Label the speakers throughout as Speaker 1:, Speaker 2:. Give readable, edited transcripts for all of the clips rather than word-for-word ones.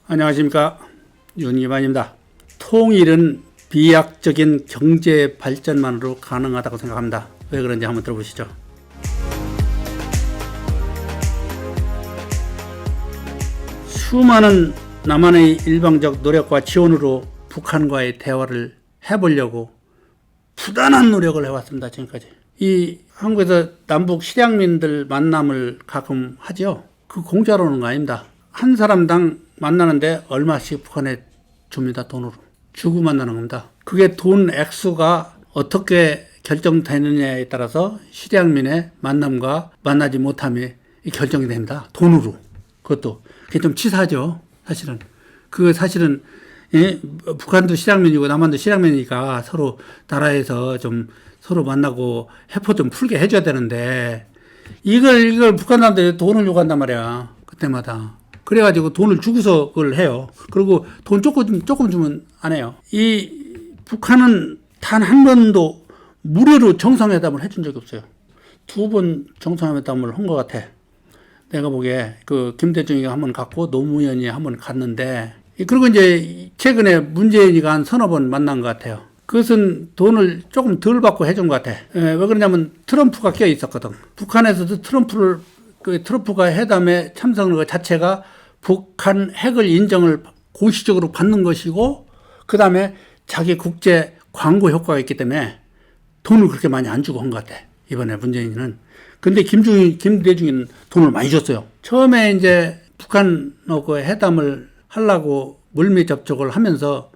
Speaker 1: 안녕하십니까, 윤기만입니다. 통일은 비약적인 경제 발전만으로 가능하다고 생각합니다. 왜 그런지 한번 들어보시죠. 수많은 남한의 일방적 노력과 지원으로 북한과의 대화를 해보려고 부단한 노력을 해왔습니다. 지금까지. 이 한국에서 남북 실향민들 만남을 가끔 하죠. 그 공짜로 오는 거 아닙니다. 한 사람당 만나는데 얼마씩 북한에 줍니다. 돈으로. 주고 만나는 겁니다. 그게 돈 액수가 어떻게 결정되느냐에 따라서 실향민의 만남과 만나지 못함이 결정이 됩니다. 돈으로. 그것도. 그게 좀 치사하죠. 사실은. 그 사실은 북한도 실향민이고 남한도 실향민이니까 서로 나라에서 좀 서로 만나고 해포 좀 풀게 해줘야 되는데 이걸 북한 사람들이 돈을 요구한단 말이야. 그때마다. 그래가지고 돈을 주고서 그걸 해요. 그리고 돈 조금 주면 안 해요. 이 북한은 단 한 번도 무료로 정상회담을 해준 적이 없어요. 2번 정상회담을 한 것 같아. 내가 보기에 그 김대중이가 한 번 갔고 노무현이 한 번 갔는데, 그리고 이제 최근에 문재인이가 한 서너 번 만난 것 같아요. 그것은 돈을 조금 덜 받고 해준 것 같아. 왜 그러냐면 트럼프가 껴 있었거든. 북한에서도 트럼프가 회담에 참석하는 것 자체가 북한 핵을 인정을 공식적으로 받는 것이고, 그 다음에 자기 국제 광고 효과가 있기 때문에 돈을 그렇게 많이 안 주고 한 것 같아. 이번에 문재인은. 근데 김대중이는 돈을 많이 줬어요. 처음에 이제 북한하고 회담을 하려고 물밑 접촉을 하면서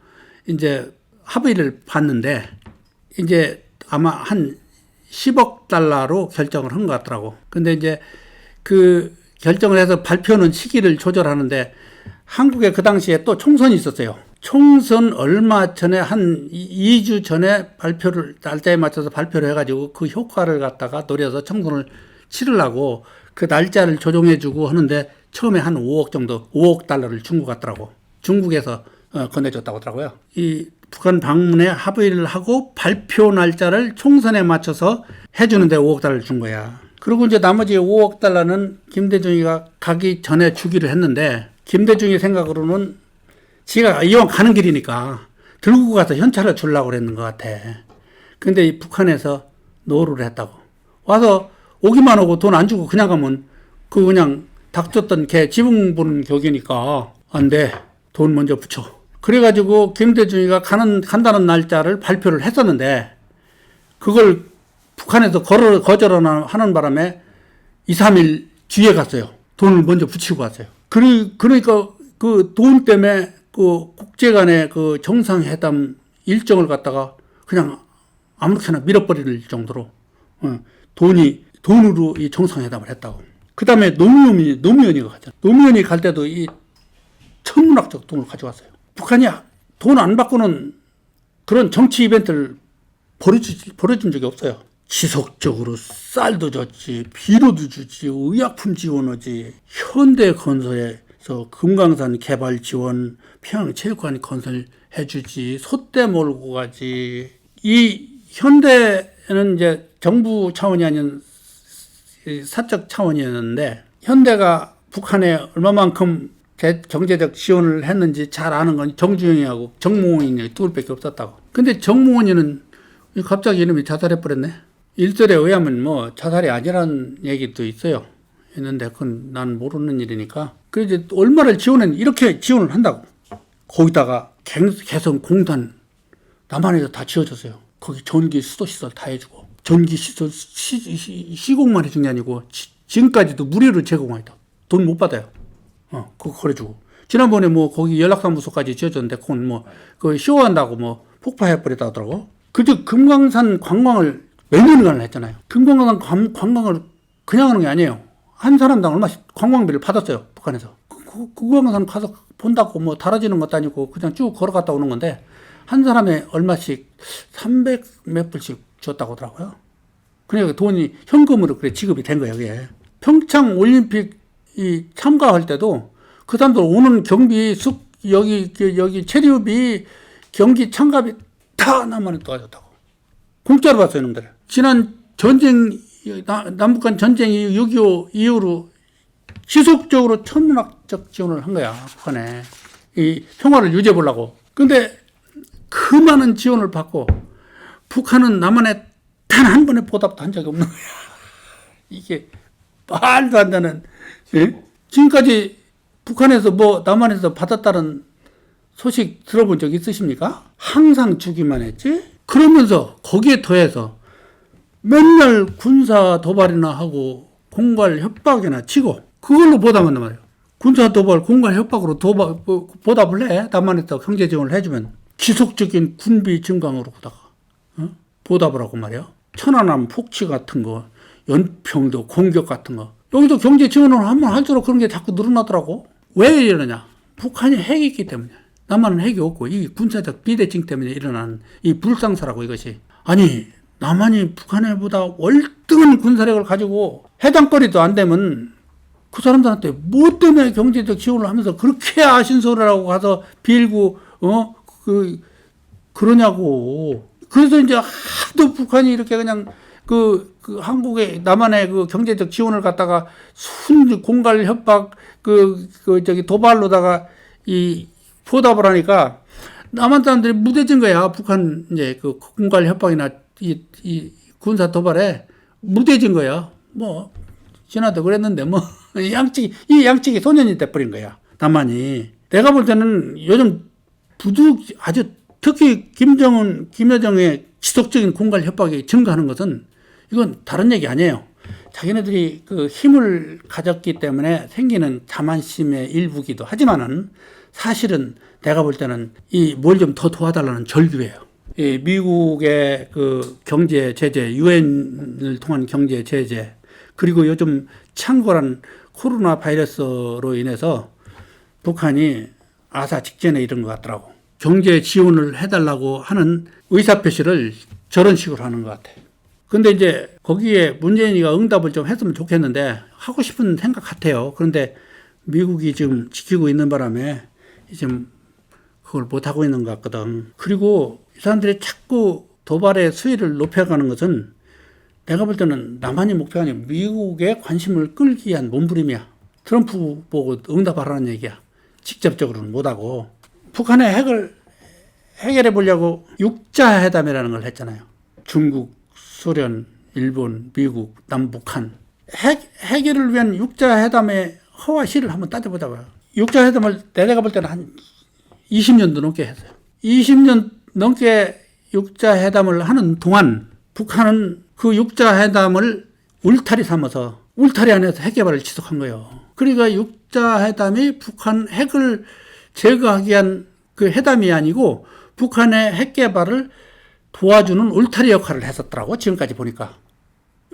Speaker 1: 이제 합의를 봤는데, 이제 아마 한 10억 달러로 결정을 한 것 같더라고. 근데 이제 그 결정을 해서 발표는 시기를 조절하는데, 한국에 그 당시에 또 총선이 있었어요. 총선 얼마 전에 한 2주 전에 날짜에 맞춰서 발표를 해가지고 그 효과를 갖다가 노려서 총선을 치르려고 그 날짜를 조정해주고 하는데, 처음에 한 5억 달러를 준 것 같더라고. 중국에서 건네줬다고 하더라고요. 이 북한 방문에 합의를 하고 발표 날짜를 총선에 맞춰서 해주는데 5억 달러를 준 거야. 그리고 이제 나머지 5억 달러는 김대중이가 가기 전에 주기로 했는데, 김대중이 생각으로는 지가 이왕 가는 길이니까 들고 가서 현찰을 주려고 그랬는 것 같아. 근데 이 북한에서 노를 했다고. 와서 오기만 하고 돈 안 주고 그냥 가면 그냥 닥쳤던 개 지붕 보는 격이니까 안 돼. 돈 먼저 붙여. 그래가지고 김대중이가 간다는 날짜를 발표를 했었는데, 그걸 북한에서 거절하는 바람에 2, 3일 뒤에 갔어요. 돈을 먼저 붙이고 갔어요. 그러니까 그 돈 때문에 그 국제 간의 그 정상회담 일정을 갖다가 그냥 아무렇게나 밀어버릴 정도로 돈으로 이 정상회담을 했다고. 그 다음에 노무현이가 갔잖아. 노무현이 갈 때도 이 천문학적 돈을 가져왔어요. 북한이 돈 안 받고는 그런 정치 이벤트를 벌여준 적이 없어요. 지속적으로 쌀도 줬지, 비료도 주지, 의약품 지원하지, 현대건설에서 금강산 개발 지원, 평양체육관 건설해주지, 소떼 몰고 가지. 이 현대는 이제 정부 차원이 아닌 사적 차원이었는데, 현대가 북한에 얼마만큼 경제적 지원을 했는지 잘 아는 건 정주영이하고 정몽원이 둘밖에 없었다고. 근데 정몽원이는 갑자기 이름이 자살해버렸네. 일설에 의하면 뭐 자살이 아니라는 얘기도 있어요. 했는데 그건 난 모르는 일이니까. 그래서 얼마를 이렇게 지원을 한다고. 거기다가 개성 공단 남한에서 다 지어졌어요. 거기 전기 수도시설 다 해주고. 전기 시설 시공만 해준 게 아니고 지금까지도 무료로 제공하다. 돈 못 받아요. 그거 걸어주고. 지난번에 뭐 거기 연락사무소까지 지어줬는데 그건 뭐 그 쇼한다고 뭐 폭파해버렸다 하더라고. 그저 금강산 관광을 몇 년간 했잖아요. 금강산 관광을 그냥 하는 게 아니에요. 한 사람당 얼마씩 관광비를 받았어요. 북한에서. 그 금강산 가서 본다고 뭐 달아지는 것도 아니고 그냥 쭉 걸어갔다 오는 건데, 한 사람에 얼마씩 300 몇 불씩 줬다고 하더라고요. 그러니까 돈이 현금으로 그래 지급이 된 거예요. 그게. 평창 올림픽 참가할 때도 그 사람들 오는 경비 여기 체류비 경기 참가비 다 남한에 도와줬다고. 공짜로 봤어요, 놈들. 지난 남북한 전쟁이 6.25 이후로 지속적으로 천문학적 지원을 한 거야, 북한에. 이 평화를 유지해 보려고. 근데 그 많은 지원을 받고 북한은 남한에 단 한 번의 보답도 한 적이 없는 거야. 이게 말도 안 되는. 예? 지금까지 북한에서 뭐 남한에서 받았다는 소식 들어본 적 있으십니까? 항상 주기만 했지. 그러면서 거기에 더해서 맨날 군사 도발이나 하고 공갈 협박이나 치고 그걸로 보답한단 말이에요. 군사 도발, 공갈 협박으로 보답을 해. 남한에서 경제 지원을 해주면 지속적인 군비 증강으로다가 보답을 하고 말이야. 천안함 폭치 같은 거, 연평도 공격 같은 거. 여기도 경제 지원을 한번 할수록 그런 게 자꾸 늘어나더라고. 왜 이러냐? 북한이 핵이 있기 때문에. 남한은 핵이 없고 이 군사적 비대칭 때문에 일어난 이 불상사라고 이것이. 아니 남한이 북한보다 월등한 군사력을 가지고 해당거리도 안 되면 그 사람들한테 뭐 때문에 경제적 지원을 하면서 그렇게 아신소리라고 가서 빌고 그러냐고. 그래서 이제 하도 북한이 이렇게 그냥 그 한국의 남한의 그 경제적 지원을 갖다가 공갈 협박 도발로다가 이 보답을 하니까 남한 사람들이 무뎌진 거야. 북한 이제 그 공갈 협박이나 이 군사 도발에 무뎌진 거야. 뭐 지나도 그랬는데 뭐 이 양측이 소년이 돼버린 거야. 남한이. 내가 볼 때는 요즘 아주 특히 김여정의 지속적인 공갈 협박이 증가하는 것은 이건 다른 얘기 아니에요. 자기네들이 그 힘을 가졌기 때문에 생기는 자만심의 일부기도 하지만은 사실은 내가 볼 때는 이 뭘 좀 더 도와달라는 절규예요. 이 미국의 그 경제 제재, 유엔을 통한 경제 제재, 그리고 요즘 창궐한 코로나 바이러스로 인해서 북한이 아사 직전에 이른 것 같더라고. 경제 지원을 해달라고 하는 의사표시를 저런 식으로 하는 것 같아. 근데 이제 거기에 문재인이가 응답을 좀 했으면 좋겠는데 하고 싶은 생각 같아요. 그런데 미국이 지금 지키고 있는 바람에 지금 그걸 못하고 있는 것 같거든. 그리고 이 사람들이 자꾸 도발의 수위를 높여가는 것은 내가 볼 때는 남한이 목표가 아니라 미국의 관심을 끌기 위한 몸부림이야. 트럼프 보고 응답하라는 얘기야. 직접적으로는 못하고. 북한의 핵을 해결해 보려고 육자회담이라는 걸 했잖아요. 중국, 소련, 일본, 미국, 남북한. 해결을 위한 육자회담의 허와 시를 한번 따져보자고요. 육자회담을 내가 볼 때는 한 20년도 넘게 했어요. 20년 넘게 육자회담을 하는 동안 북한은 그 육자회담을 울타리 삼아서 울타리 안에서 핵 개발을 지속한 거예요. 그러니까 육자회담이 북한 핵을 제거하기 위한 그 회담이 아니고 북한의 핵 개발을 도와주는 울타리 역할을 했었더라고. 지금까지 보니까.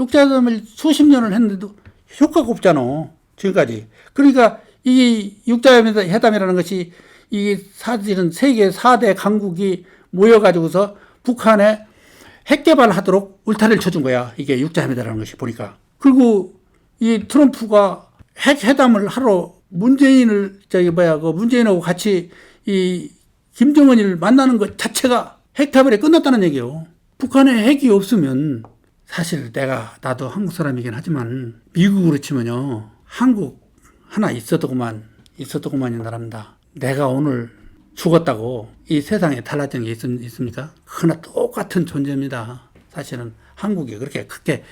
Speaker 1: 육자회담을 수십 년을 했는데도 효과가 없잖아. 지금까지. 그러니까 이 육자회담이라는 것이 이 사실은 세계 4대 강국이 모여가지고서 북한에 핵 개발하도록 울타리를 쳐준 거야. 이게 육자회담이라는 것이 보니까. 그리고 이 트럼프가 핵 회담을 하러 문재인하고 같이 이 김정은이를 만나는 것 자체가 핵타벌이 끝났다는 얘기예요. 북한에 핵이 없으면 사실 나도 한국 사람이긴 하지만 미국으로 치면요. 한국 하나 있어도구만이 나랍니다. 내가 오늘 죽었다고 이 세상에 달라진 게 있습니까? 그나 똑같은 존재입니다. 사실은 한국이 그렇게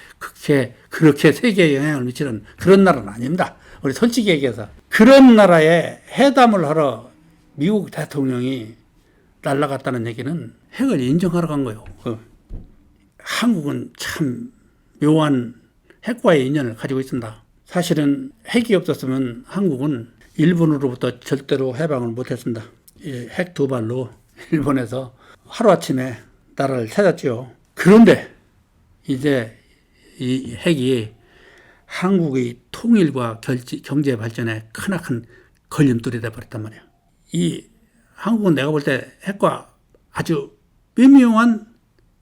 Speaker 1: 세계에 영향을 미치는 그런 나라는 아닙니다. 우리 솔직히 얘기해서. 그런 나라에 회담을 하러 미국 대통령이 날아갔다는 얘기는 핵을 인정하러 간 거예요. 한국은 참 묘한 핵과의 인연을 가지고 있습니다. 사실은 핵이 없었으면 한국은 일본으로부터 절대로 해방을 못했습니다. 핵 두 발로 일본에서 하루아침에 나라를 찾았죠. 그런데 이제 이 핵이 한국의 통일과 경제 발전에 크나큰 걸림돌이 돼버렸단 말이에요. 이 한국은 내가 볼 때 핵과 아주 미묘한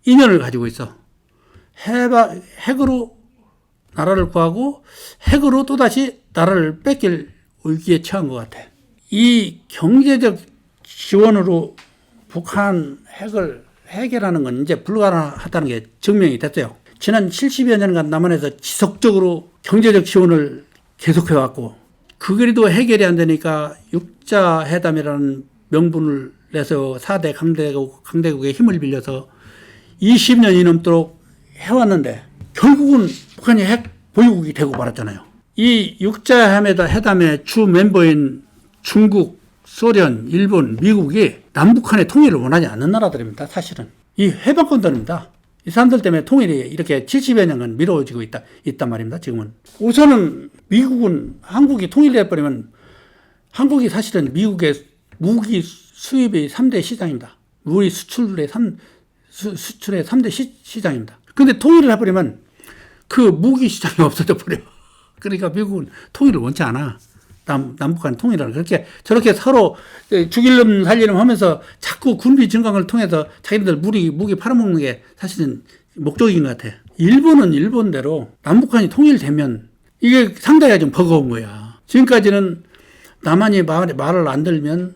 Speaker 1: 인연을 가지고 있어. 핵으로 나라를 구하고 핵으로 또다시 나라를 뺏길 위기에 처한 것 같아. 이 경제적 지원으로 북한 핵을 해결하는 건 이제 불가능하다는 게 증명이 됐어요. 지난 70여 년간 남한에서 지속적으로 경제적 지원을 계속해왔고 그래도 해결이 안 되니까 육자회담이라는 명분을 내서 4대 강대국의 힘을 빌려서 20년이 넘도록 해왔는데 결국은 북한이 핵 보유국이 되고 말았잖아요. 이 육자회담의 주 멤버인 중국, 소련, 일본, 미국이 남북한의 통일을 원하지 않는 나라들입니다. 사실은 이 해방권들입니다. 이 사람들 때문에 통일이 이렇게 70여 년간 미뤄지고 있단 말입니다. 지금은 우선은 미국은 한국이 통일돼버리면 한국이 사실은 미국의 무기 수입의 3대 시장입니다. 무기 수출의 3대 시장입니다. 근데 통일을 해버리면 그 무기 시장이 없어져 버려. 그러니까 미국은 통일을 원치 않아. 남북한 통일을 그렇게 저렇게 서로 죽일름 살리름 하면서 자꾸 군비 증강을 통해서 자기들 무기 팔아먹는 게 사실은 목적인 것 같아. 일본은 일본대로 남북한이 통일되면 이게 상당히 좀 버거운 거야. 지금까지는 남한이 말을 안 들면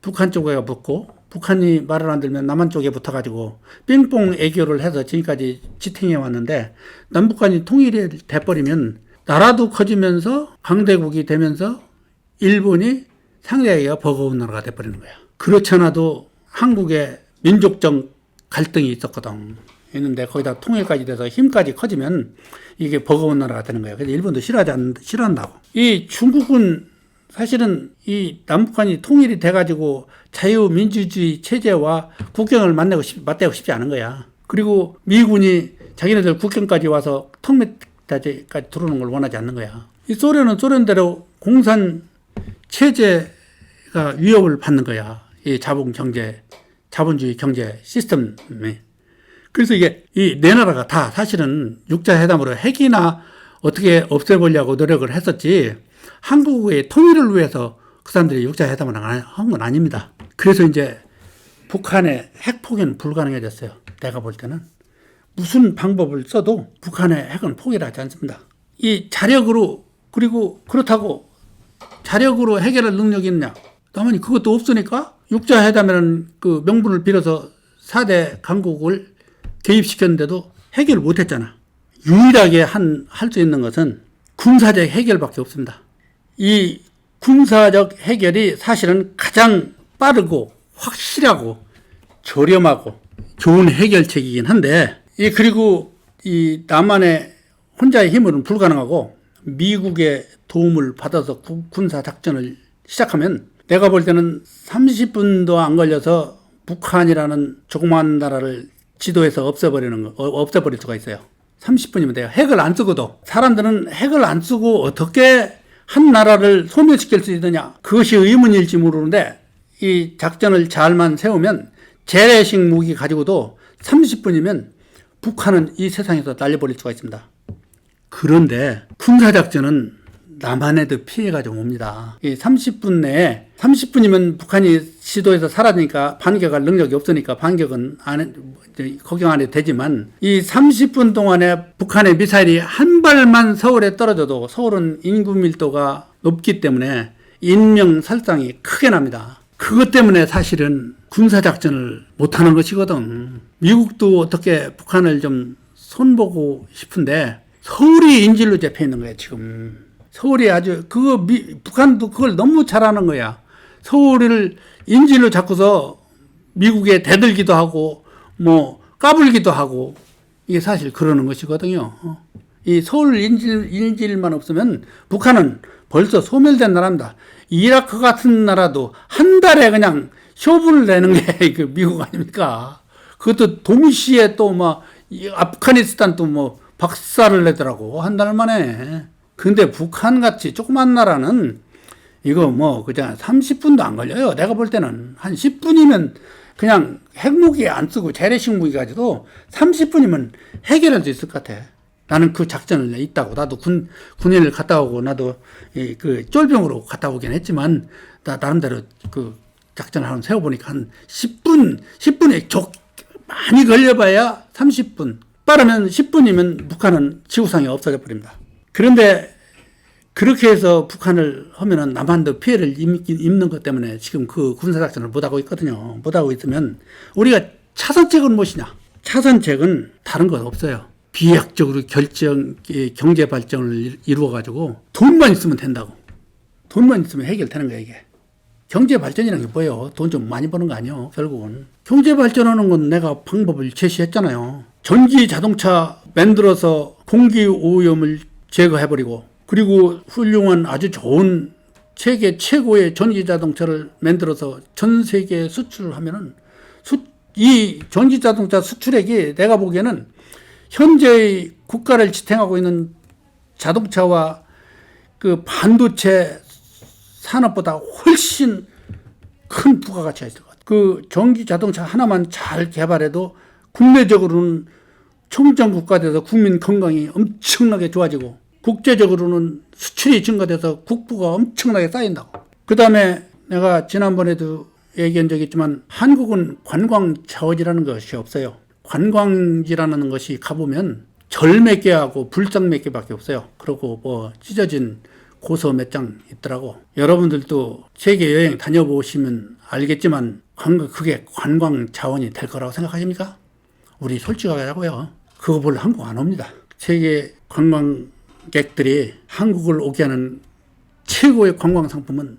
Speaker 1: 북한 쪽에 붙고 북한이 말을 안 들면 남한 쪽에 붙어가지고 빙봉 애교를 해서 지금까지 지탱해 왔는데 남북한이 통일이 돼버리면 나라도 커지면서 강대국이 되면서 일본이 상대하기가 버거운 나라가 돼버리는 거야. 그렇지 않아도 한국에 민족적 갈등이 있었는데 거기다 통일까지 돼서 힘까지 커지면 이게 버거운 나라가 되는 거야. 그래서 일본도 싫어한다고. 이 중국은 사실은 이 남북한이 통일이 돼가지고 자유민주주의 체제와 국경을 맞대고 싶지 않은 거야. 그리고 미군이 자기네들 국경까지 와서 턱밑까지 들어오는 걸 원하지 않는 거야. 이 소련은 소련대로 공산 체제가 위협을 받는 거야. 이 자본주의 경제 시스템에. 그래서 이게 이 네 나라가 다 사실은 육자회담으로 핵이나 어떻게 없애보려고 노력을 했었지 한국의 통일을 위해서 그 사람들이 육자회담을 한 건 아닙니다. 그래서 이제 북한의 핵 포기는 불가능해졌어요. 내가 볼 때는 무슨 방법을 써도 북한의 핵은 포기를 하지 않습니다. 이 자력으로 그리고 그렇다고 자력으로 해결할 능력이 있느냐? 남한이 그것도 없으니까 육자회담이라는 그 명분을 빌어서 4대 강국을 개입시켰는데도 해결을 못했잖아. 유일하게 할 수 있는 것은 군사적 해결밖에 없습니다. 이 군사적 해결이 사실은 가장 빠르고 확실하고 저렴하고 좋은 해결책이긴 한데 그리고 이 남한의 혼자의 힘으로는 불가능하고 미국의 도움을 받아서 군사작전을 시작하면 내가 볼 때는 30분도 안 걸려서 북한이라는 조그마한 나라를 지도에서 없애버릴 수가 있어요. 30분이면 돼요. 핵을 안 쓰고도. 사람들은 핵을 안 쓰고 어떻게 한 나라를 소멸시킬 수 있느냐. 그것이 의문일지 모르는데 이 작전을 잘만 세우면 재래식 무기 가지고도 30분이면 북한은 이 세상에서 날려버릴 수가 있습니다. 그런데 군사작전은 남한에도 피해가 좀 옵니다. 이 30분 내에 30분이면 북한이 시도에서 사라지니까 반격할 능력이 없으니까 반격은 걱정 안 해도 되지만 이 30분 동안에 북한의 미사일이 한 발만 서울에 떨어져도 서울은 인구 밀도가 높기 때문에 인명살상이 크게 납니다. 그것 때문에 사실은 군사작전을 못하는 것이거든. 미국도 어떻게 북한을 좀 손보고 싶은데 서울이 인질로 잡혀 있는 거야 지금. 서울이 북한도 그걸 너무 잘하는 거야. 서울을 인질로 잡고서 미국에 대들기도 하고 까불기도 하고 이게 사실 그러는 것이거든요. 이 서울 인질만 없으면 북한은 벌써 소멸된 나라입니다. 이라크 같은 나라도 한 달에 그냥 쇼부를 내는 게 그 미국 아닙니까? 그것도 동시에 또 아프가니스탄 또 박살을 내더라고 한 달 만에. 근데 북한같이 조그만 나라는 이거 그냥 30분도 안 걸려요. 내가 볼 때는 한 10분이면 그냥 핵무기 안 쓰고 재래식 무기 가지고 30분이면 해결할 수 있을 것 같아. 나는 그 작전을 있다고. 나도 군인을 갔다 오고 나도 그 쫄병으로 갔다 오긴 했지만 나 나름대로 그 작전을 한번 세워보니까 한 10분에 많이 걸려봐야 30분. 빠르면 10분이면 북한은 지구상에 없어져 버립니다. 그런데 그렇게 해서 북한을 하면은 남한도 피해를 입는 것 때문에 지금 그 군사작전을 못하고 있거든요. 못하고 있으면 우리가 차선책은 무엇이냐? 차선책은 다른 것 없어요. 비약적으로 경제 발전을 이루어가지고 돈만 있으면 된다고. 돈만 있으면 해결되는 거야, 이게. 경제 발전이라는 게 뭐예요? 돈 좀 많이 버는 거 아니에요, 결국은. 경제 발전하는 건 내가 방법을 제시했잖아요. 전기 자동차 만들어서 공기 오염을 제거해버리고, 그리고 훌륭한 아주 좋은 세계 최고의 전기 자동차를 만들어서 전 세계에 수출을 하면은, 이 전기 자동차 수출액이 내가 보기에는 현재의 국가를 지탱하고 있는 자동차와 그 반도체 산업보다 훨씬 큰 부가가치가 있을 것 같아요. 그 전기 자동차 하나만 잘 개발해도 국내적으로는 청정 국가 돼서 국민 건강이 엄청나게 좋아지고, 국제적으로는 수출이 증가돼서 국부가 엄청나게 쌓인다고. 그 다음에 내가 지난번에도 얘기한 적이 있지만, 한국은 관광 자원이라는 것이 없어요. 관광지라는 것이 가보면 절 몇 개하고 불상 몇 개밖에 없어요. 그리고 뭐 찢어진 고서 몇 장 있더라고. 여러분들도 세계 여행 다녀보시면 알겠지만, 그게 관광 자원이 될 거라고 생각하십니까? 우리 솔직하게 하고요. 그거 별로 한국 안 옵니다. 세계 관광객들이 한국을 오게 하는 최고의 관광 상품은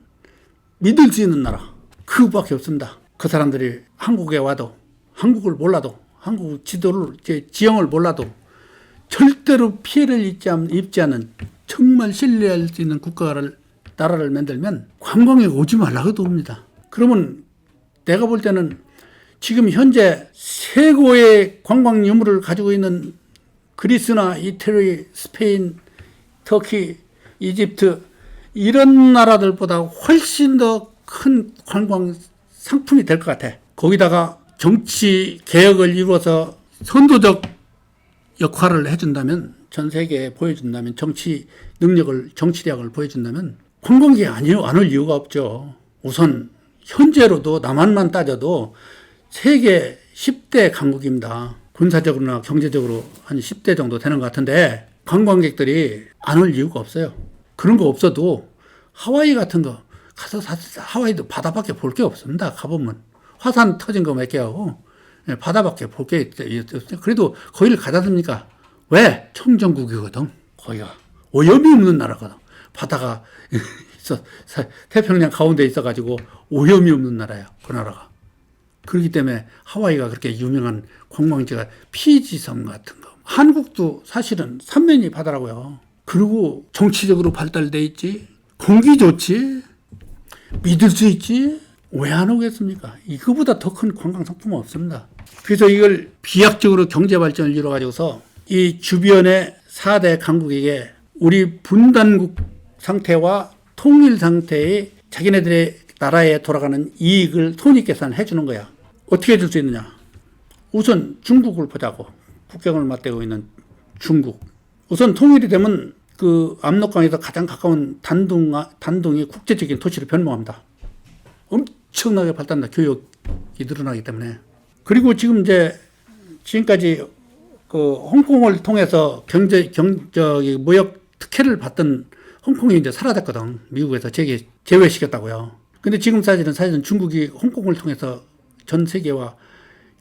Speaker 1: 믿을 수 있는 나라, 그거밖에 없습니다. 그 사람들이 한국에 와도, 한국을 몰라도, 한국 지도를, 지형을 몰라도 절대로 피해를 입지 않는 정말 신뢰할 수 있는 나라를 만들면 관광객 오지 말라고 해도 옵니다. 그러면 내가 볼 때는 지금 현재 최고의 관광 유물을 가지고 있는 그리스나 이태리, 스페인, 터키, 이집트, 이런 나라들보다 훨씬 더 큰 관광 상품이 될 것 같아. 거기다가 정치 개혁을 이루어서 선도적 역할을 해준다면, 전 세계에 보여준다면, 정치 정치력을 보여준다면 관광객이 안 올 이유가 없죠. 우선 현재로도 남한만 따져도 세계 10대 강국입니다. 군사적으로나 경제적으로 한 10대 정도 되는 것 같은데, 관광객들이 안 올 이유가 없어요. 그런 거 없어도 하와이 같은 거 가서 하와이도 바다밖에 볼 게 없습니다. 가보면 화산 터진 거 몇 개 하고 바다밖에 볼 게 없어요. 그래도 거기를 가다습니까? 왜? 청정국이거든. 거기가 오염이 없는 나라거든. 바다가 있어, 태평양 가운데 있어가지고 오염이 없는 나라야, 그 나라가. 그렇기 때문에 하와이가 그렇게 유명한 관광지가, 피지섬 같은 거. 한국도 사실은 삼면이 바다라고요. 그리고 정치적으로 발달돼 있지, 공기 좋지, 믿을 수 있지, 왜 안 오겠습니까? 이거보다 더 큰 관광 상품은 없습니다. 그래서 이걸 비약적으로 경제 발전을 이뤄가지고서 이 주변의 4대 강국에게 우리 분단국 상태와 통일 상태의 자기네들의 나라에 돌아가는 이익을 손익계산을 해주는 거야. 어떻게 해줄 수 있느냐? 우선 중국을 보자고. 국경을 맞대고 있는 중국. 우선 통일이 되면 그 압록강에서 가장 가까운 단둥이 국제적인 도시로 변모합니다. 엄청나게 발달한다. 교역이 늘어나기 때문에. 그리고 지금까지 그 홍콩을 통해서 무역 특혜를 받던 홍콩이 이제 사라졌거든. 미국에서 제외시켰다고요. 근데 지금 사실은 중국이 홍콩을 통해서 전 세계와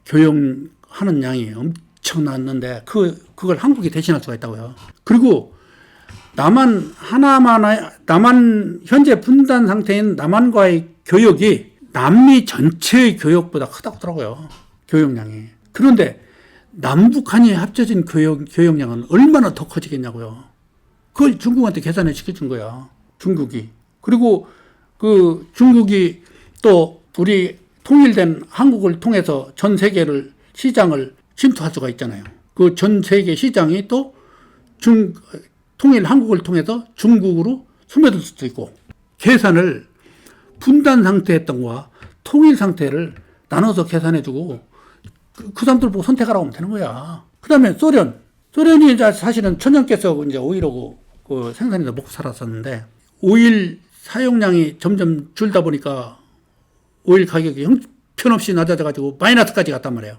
Speaker 1: 교역하는 양이 엄청났는데, 그걸 한국이 대신할 수가 있다고요. 그리고 남한 현재 분단 상태인 남한과의 교역이 남미 전체의 교역보다 크다고 하더라고요. 교역량이. 그런데 남북한이 합쳐진 교역량은 얼마나 더 커지겠냐고요. 그걸 중국한테 계산을 시켜준 거야, 중국이. 그리고 그 중국이 또 우리 통일된 한국을 통해서 전 세계를 시장을 침투할 수가 있잖아요. 그 전 세계 시장이 또 통일 한국을 통해서 중국으로 스며들 수도 있고, 계산을 분단 상태였던 거와 통일 상태를 나눠서 계산해주고 그 사람들 보고 선택하라고 하면 되는 거야. 그 다음에 소련이 이제 사실은 천연가스 이제 오일하고 그 생산해서 먹고 살았었는데, 오일 사용량이 점점 줄다 보니까 오일 가격이 형편없이 낮아져가지고 마이너스까지 갔단 말이에요.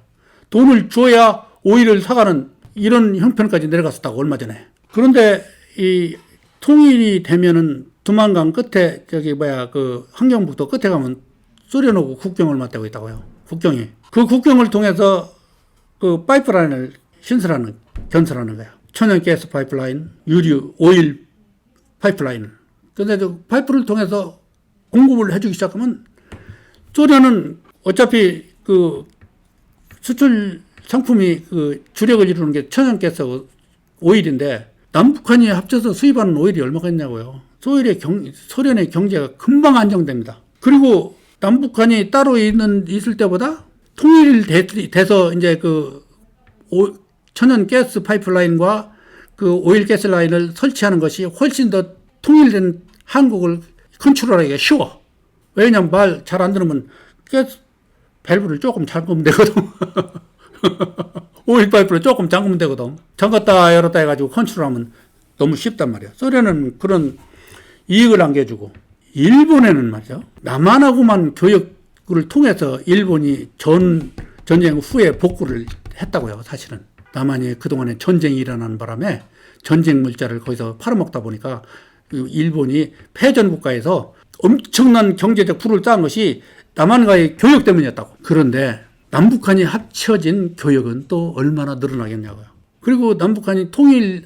Speaker 1: 돈을 줘야 오일을 사가는 이런 형편까지 내려갔었다고, 얼마 전에. 그런데 이 통일이 되면은 두만강 끝에 그 함경북도 끝에 가면 소련하고 국경을 맞대고 있다고요. 국경이. 그 국경을 통해서 그 파이프라인을 건설하는 거야. 천연가스 파이프라인, 유류, 오일 파이프라인. 근데 저 파이프를 통해서 공급을 해주기 시작하면 소련은 어차피 그 수출 상품이 그 주력을 이루는 게 천연가스하고 오일인데 남북한이 합쳐서 수입하는 오일이 얼마가 있냐고요. 소련의 경제가 금방 안정됩니다. 그리고 남북한이 따로 있을 때보다 통일돼서 이제 그 천연가스 파이프라인과 그 오일가스 라인을 설치하는 것이 훨씬 더 통일된 한국을 컨트롤하기가 쉬워. 왜냐면 말 잘 안 들으면 가스 밸브를 조금 잠그면 되거든. 오일 파이프를 조금 잠그면 되거든. 잠갔다 열었다 해가지고 컨트롤하면 너무 쉽단 말이야. 소련은 그런 이익을 안겨주고, 일본에는 말이죠. 남한하고만 교역을 통해서 일본이 전쟁 후에 복구를 했다고요. 사실은 남한이 그동안에 전쟁이 일어나는 바람에 전쟁 물자를 거기서 팔아먹다 보니까 일본이 패전 국가에서 엄청난 경제적 부를 쌓은 것이 남한과의 교역 때문이었다고. 그런데 남북한이 합쳐진 교역은 또 얼마나 늘어나겠냐고요. 그리고 남북한이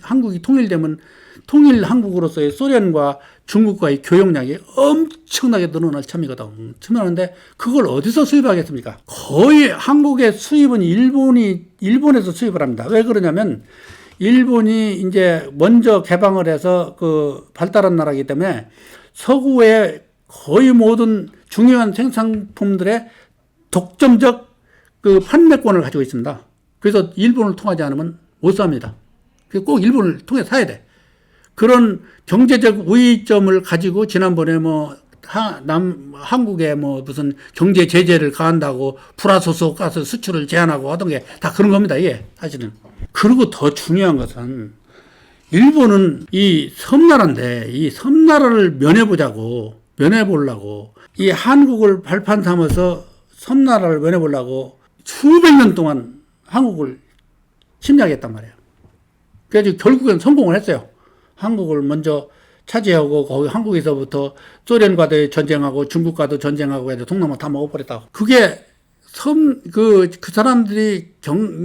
Speaker 1: 한국이 통일되면 통일 한국으로서의 소련과 중국과의 교역량이 엄청나게 늘어날 참이거든. 늘어나는데 그걸 어디서 수입하겠습니까? 거의 한국의 수입은 일본에서 수입을 합니다. 왜 그러냐면 일본이 이제 먼저 개방을 해서 그 발달한 나라이기 때문에 서구의 거의 모든 중요한 생산품들의 독점적 그 판매권을 가지고 있습니다. 그래서 일본을 통하지 않으면 못 삽니다. 그래서 꼭 일본을 통해 사야 돼. 그런 경제적 우위점을 가지고 지난번에 한국에 무슨 경제 제재를 가한다고 불화소속 가스 수출을 제한하고 하던 게 다 그런 겁니다. 이게 사실은. 그리고 더 중요한 것은 일본은 이 섬나라인데 이 섬나라를 면해보려고 이 한국을 발판 삼아서 섬나라를 면해보려고 수백 년 동안 한국을 침략했단 말이에요. 그래서 결국엔 성공을 했어요. 한국을 먼저 차지하고 거기 한국에서부터 소련과도 전쟁하고 중국과도 전쟁하고 해서 동남아 다 먹어버렸다고. 그게 그 사람들이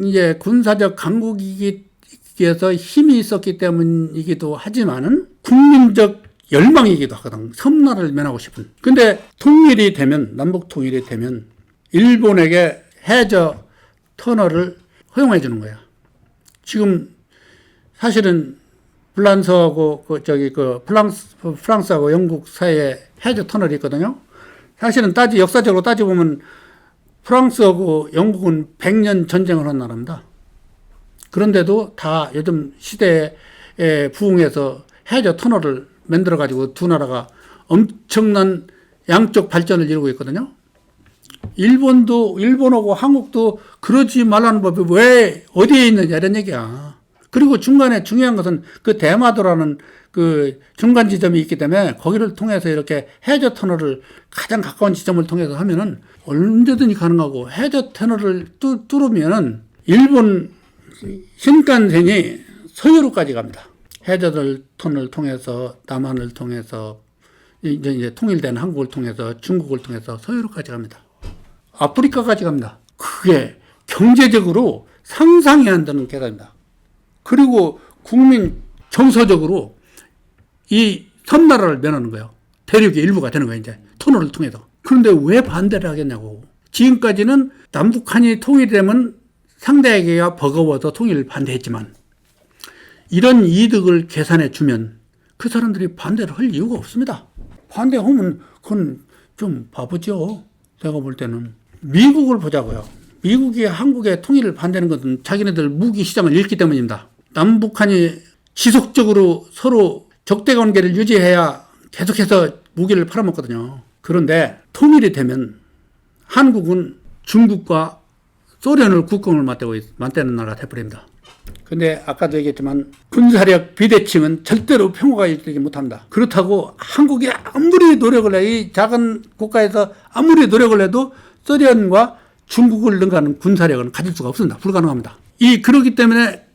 Speaker 1: 이제 군사적 강국이기에서 힘이 있었기 때문이기도 하지만은 국민적 열망이기도 하거든. 섬나라를 면하고 싶은. 근데 남북 통일이 되면 일본에게 해저 터널을 허용해 주는 거야. 지금 사실은 프랑스하고 프랑스하고 영국 사이에 해저 터널이 있거든요. 사실은 역사적으로 따져보면 프랑스하고 영국은 100년 전쟁을 한 나라입니다. 그런데도 다 요즘 시대에 부응해서 해저 터널을 만들어가지고 두 나라가 엄청난 양쪽 발전을 이루고 있거든요. 일본하고 한국도 그러지 말라는 법이 왜 어디에 있느냐 이런 얘기야. 그리고 중간에 중요한 것은 그 대마도라는 그 중간 지점이 있기 때문에 거기를 통해서 이렇게 해저 터널을 가장 가까운 지점을 통해서 하면은 언제든지 가능하고 해저 터널을 뚫으면은 일본 신칸센이 서유로까지 갑니다. 해저 터널을 통해서 남한을 통해서 이제 통일된 한국을 통해서 중국을 통해서 서유로까지 갑니다. 아프리카까지 갑니다. 그게 경제적으로 상상이 안 되는 계산입니다. 그리고 국민 정서적으로 이 섬나라를 면하는 거예요. 대륙의 일부가 되는 거예요. 이제 터널을 통해서. 그런데 왜 반대를 하겠냐고. 지금까지는 남북한이 통일되면 상대에게야 버거워서 통일을 반대했지만 이런 이득을 계산해 주면 그 사람들이 반대를 할 이유가 없습니다. 반대하면 그건 좀 바보죠. 내가 볼 때는. 미국을 보자고요. 미국이 한국의 통일을 반대하는 것은 자기네들 무기 시장을 잃기 때문입니다. 남북한이 지속적으로 서로 적대 관계를 유지해야 계속해서 무기를 팔아먹거든요. 그런데 통일이 되면 한국은 중국과 소련을 국경을 맞대는 나라가 돼버립니다. 근데 아까도 얘기했지만 군사력 비대칭은 절대로 평화가 이루지 못합니다. 그렇다고 한국이 아무리 노력을 이 작은 국가에서 아무리 노력을 해도 소련과 중국을 능가하는 군사력은 가질 수가 없습니다. 불가능합니다. 그렇기 때문에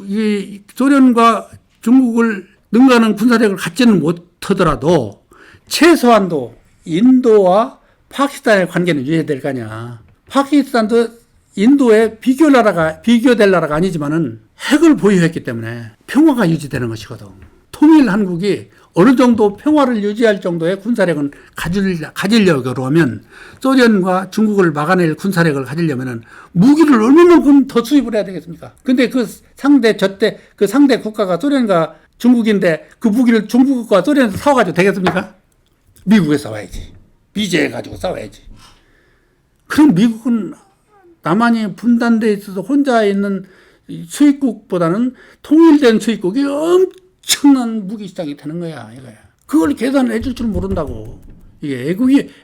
Speaker 1: 이 소련과 중국을 능가하는 군사력을 갖지는 못하더라도 최소한도 인도와 파키스탄의 관계는 유지해야 될 거 아니야. 파키스탄도 인도에 비교될 나라가 아니지만은 핵을 보유했기 때문에 평화가 유지되는 것이거든. 통일 한국이 어느 정도 평화를 유지할 정도의 군사력은 가지려고 하면 소련과 중국을 막아낼 군사력을 가지려면은 무기를 얼마만큼 더 수입을 해야 되겠습니까? 근데 그 상대 국가가 소련과 중국인데 그 무기를 중국과 소련에서 사와가지고 되겠습니까? 미국에 싸워야지. 비제해가지고 싸워야지. 그럼 미국은 남한이 분단돼 있어서 혼자 있는 수입국보다는 통일된 수입국이 엄청난 무기 시장이 되는 거야, 이거야. 그걸 계산을 해줄 줄 모른다고. 이게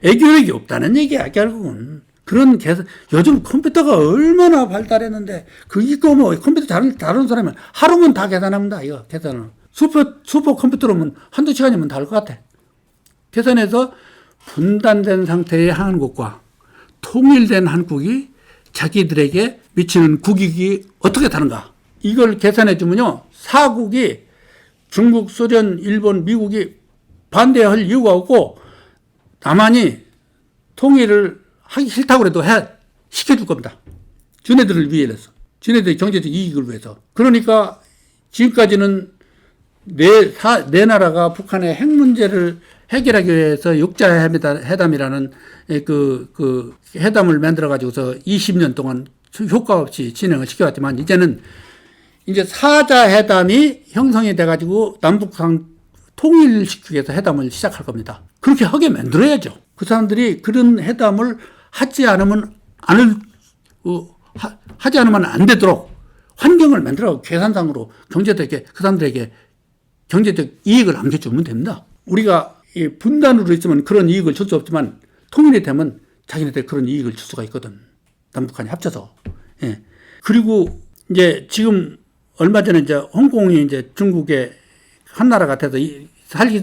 Speaker 1: 애교력이 없다는 얘기야, 결국은. 그런 계산, 요즘 컴퓨터가 얼마나 발달했는데, 이거 컴퓨터 다루는 사람은 하루면 다 계산합니다, 이거, 계산은. 슈퍼 컴퓨터로면 한두 시간이면 다 할 것 같아. 계산해서 분단된 상태의 한국과 통일된 한국이 자기들에게 미치는 국익이 어떻게 다른가. 이걸 계산해 주면요. 사국이 중국, 소련, 일본, 미국이 반대할 이유가 없고 남한이 통일을 하기 싫다고 해도 시켜줄 겁니다. 지네들을 위해서. 지네들의 경제적 이익을 위해서. 그러니까 지금까지는 내 나라가 북한의 핵 문제를 해결하기 위해서 육자회담이라는 그 회담을 만들어 가지고서 20년 동안 효과 없이 진행을 시켜왔지만 이제는 이제 4자 회담이 형성이 돼 가지고 남북한 통일시키기 위해서 회담을 시작할 겁니다. 그렇게 하게 만들어야죠. 그 사람들이 그런 회담을 하지 않으면 안 되도록 환경을 만들어 계산상으로 경제적에 그 사람들에게 경제적 이익을 안겨주면 됩니다. 우리가 분단으로 있으면 그런 이익을 줄 수 없지만 통일이 되면 자기네들 그런 이익을 줄 수가 있거든. 남북한이 합쳐서. 예. 그리고 이제 지금 얼마 전에 이제 홍콩이 이제 중국의 한 나라가 돼서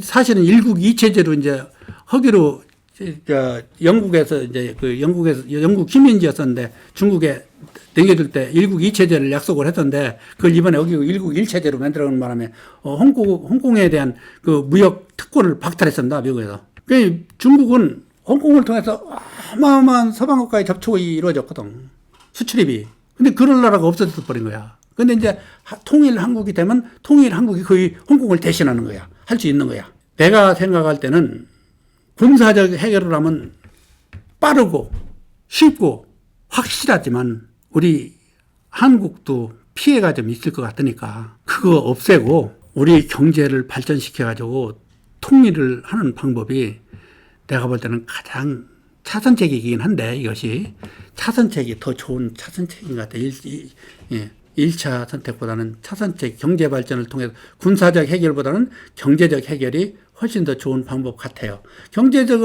Speaker 1: 사실은 일국 이체제로 이제 허기로 영국에서 이제 영국 식민지였었는데 중국에 넘겨줄 때 일국 이체제를 약속을 했던데 그걸 이번에 여기 일국 일체제로 만들어가는 바람에 홍콩에 대한 그 무역 특권을 박탈했습니다. 미국에서. 중국은 홍콩을 통해서 어마어마한 서방국가의 접촉이 이루어졌거든. 수출입이. 근데 그럴 나라가 없어져 버린 거야. 근데 이제 통일 한국이 되면 통일 한국이 거의 홍콩을 대신하는 거야. 할 수 있는 거야. 내가 생각할 때는 군사적 해결을 하면 빠르고 쉽고 확실하지만 우리 한국도 피해가 좀 있을 것 같으니까 그거 없애고 우리 경제를 발전시켜가지고 통일을 하는 방법이 내가 볼 때는 가장 차선책이긴 한데 이것이 차선책이 더 좋은 차선책인 것 같아요. 1차 선택보다는 차선책 경제 발전을 통해서 군사적 해결보다는 경제적 해결이 훨씬 더 좋은 방법 같아요. 경제적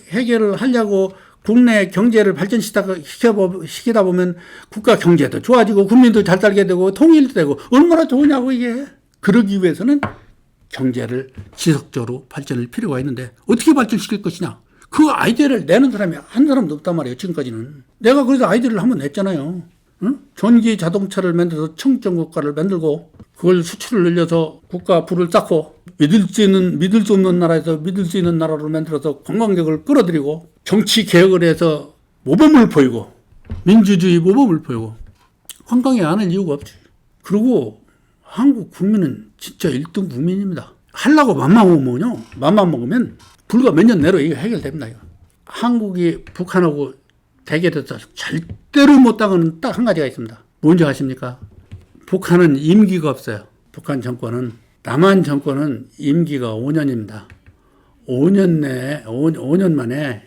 Speaker 1: 해결을 하려고 국내 경제를 발전시키다 보면 국가 경제도 좋아지고 국민도 잘 살게 되고 통일도 되고 얼마나 좋으냐고 이게. 그러기 위해서는 경제를 지속적으로 발전할 필요가 있는데 어떻게 발전시킬 것이냐. 그 아이디어를 내는 사람이 한 사람도 없단 말이에요. 지금까지는. 내가 그래서 아이디어를 한번 냈잖아요. 응? 전기 자동차를 만들어서 청정국가를 만들고 그걸 수출을 늘려서 국가 부를 쌓고 믿을 수 없는 나라에서 믿을 수 있는 나라로 만들어서 관광객을 끌어들이고 정치 개혁을 해서 모범을 보이고 민주주의 모범을 보이고 관광에 안 할 이유가 없지. 그리고 한국 국민은 진짜 1등 국민입니다. 하려고 맘만 먹으면 불과 몇 년 내로 이게 해결됩니다. 이거. 한국이 북한하고 대결해서 절대로 못 당하는 딱 한 가지가 있습니다. 뭔지 아십니까? 북한은 임기가 없어요. 북한 정권은. 남한 정권은 임기가 5년입니다. 5년 만에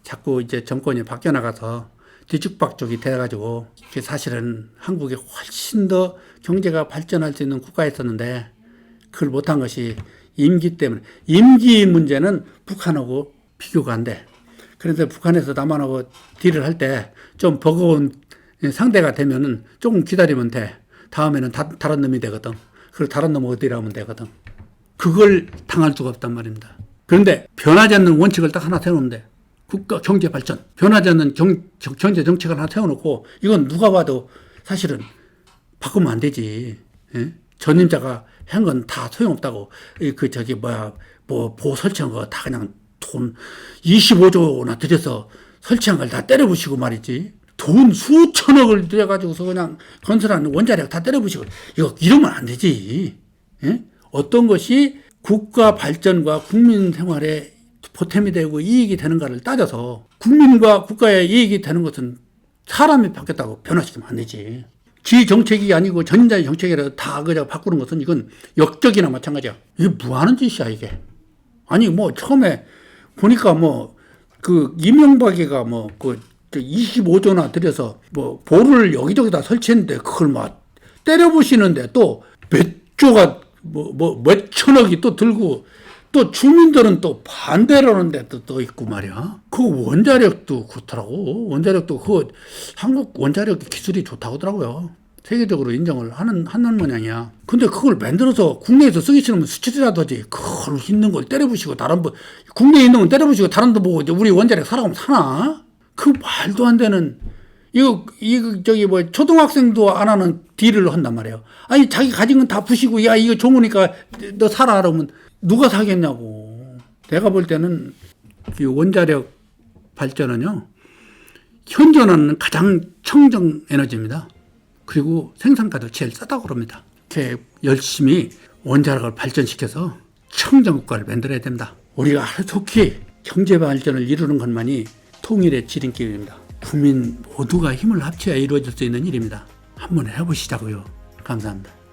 Speaker 1: 자꾸 이제 정권이 바뀌어 나가서 뒤죽박죽이 돼가지고 사실은 한국이 훨씬 더 경제가 발전할 수 있는 국가였었는데 그걸 못한 것이 임기 때문에. 임기 문제는 북한하고 비교가 안 돼. 그래서 북한에서 남한하고 딜을 할 때 좀 버거운 상대가 되면은 조금 기다리면 돼. 다음에는 다른 놈이 되거든. 그리고 다른 놈하고 딜하면 되거든. 그걸 당할 수가 없단 말입니다. 그런데 변하지 않는 원칙을 딱 하나 세우면 돼. 국가 경제 발전. 변하지 않는 경제 정책을 하나 세워놓고 이건 누가 봐도 사실은 바꾸면 안 되지. 예? 전임자가 한 건 다 소용없다고. 보호 설치한 거 다 그냥 돈 25조나 들여서 설치한 걸 다 때려부시고 말이지. 돈 수천억을 들여가지고서 그냥 건설하는 원자력 다 때려부시고 이러면 안 되지. 예? 어떤 것이 국가 발전과 국민 생활에 보탬이 되고 이익이 되는가를 따져서 국민과 국가에 이익이 되는 것은 사람이 바뀌었다고 변화시키면 안 되지. 지 정책이 아니고 전자의 정책이라도 다 그저 바꾸는 것은 이건 역적이나 마찬가지야. 이게 뭐 하는 짓이야, 이게. 아니, 뭐, 처음에 보니까 뭐, 그, 이명박이가 뭐, 그, 25조나 들여서 뭐, 볼을 여기저기다 설치했는데 그걸 막 때려부시는데 또 몇 조가 몇 천억이 또 들고 또 주민들은 또 반대를 하는데 또 있고 말이야. 그 원자력도 그렇더라고. 원자력도 그 한국 원자력 기술이 좋다고 하더라고요. 세계적으로 인정을 하는 모양이야. 근데 그걸 만들어서 국내에서 쓰기 싫으면 수출이라도 하지. 그걸 있는 걸 때려부시고 다른 분, 국내에 있는 건 때려부시고 다른 데 보고 이제 우리 원자력 사라고 하면 사나? 그 말도 안 되는, 저기 초등학생도 안 하는 딜을 한단 말이에요. 아니, 자기 가진 건 다 부시고, 야, 이거 좋으니까 너 사라. 그러면 누가 사겠냐고. 내가 볼 때는 이 원자력 발전은요, 현존하는 가장 청정 에너지입니다. 그리고 생산가도 제일 싸다고 그럽니다. 이렇게 열심히 원자력을 발전시켜서 청정 국가를 만들어야 됩니다. 우리가 하루속히 경제 발전을 이루는 것만이 통일의 지름길입니다. 국민 모두가 힘을 합쳐야 이루어질 수 있는 일입니다. 한번 해보시자고요. 감사합니다.